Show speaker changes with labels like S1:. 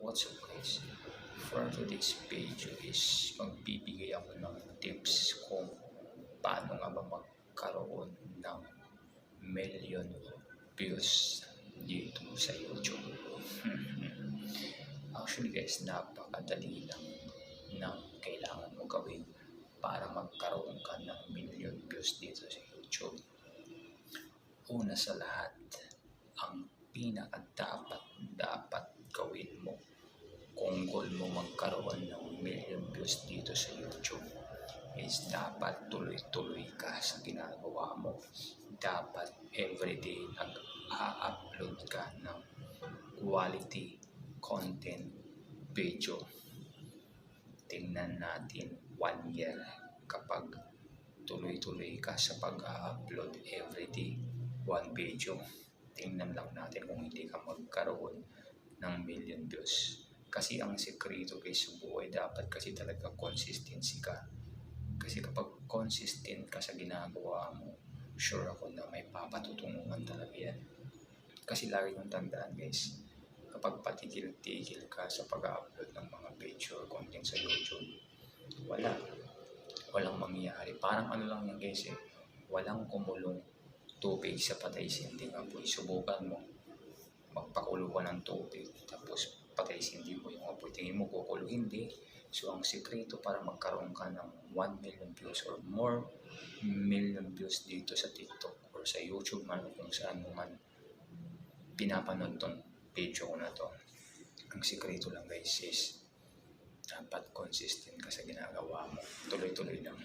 S1: What's up guys? For today's video is magbibigay ako ng tips kung paano nga ba magkaroon ng million views dito sa YouTube. Actually guys, napakadali lang ng kailangan mo gawin para magkaroon ka ng million views dito sa YouTube. Una sa lahat, ang dapat gawin mo kung goal mo magkaroon ng million views dito sa YouTube is dapat tuloy-tuloy ka sa ginagawa mo. Dapat everyday nag-upload ka ng quality content video. Tingnan natin 1 year kapag tuloy-tuloy ka sa pag-upload everyday 1 video. Tingnan lang natin kung hindi ka magkaroon ng million views. Kasi ang sekreto guys sa buhay, dapat kasi talaga consistency ka. Kasi kapag consistent ka sa ginagawa mo, sure ako na may papatutunguhan talaga yan. Kasi lagi yung tandaan guys, kapag patigil-tigil ka sa pag-upload ng mga video or content sa YouTube, walang mangyayari. Parang ano lang yan guys walang kumulong tubig sa patay sinding apoy. Subukan mo, magpakulo ka ng tubig, tapos patay sinding mo yung apoy. Tingin mo kukulo, hindi. So ang sekreto para magkaroon ka ng 1 million views or more million views dito sa TikTok or sa YouTube man, kung saan mo man pinapanood tong video ko na to, ang sekreto lang guys is dapat consistent ka sa ginagawa mo. Tuloy-tuloy lang.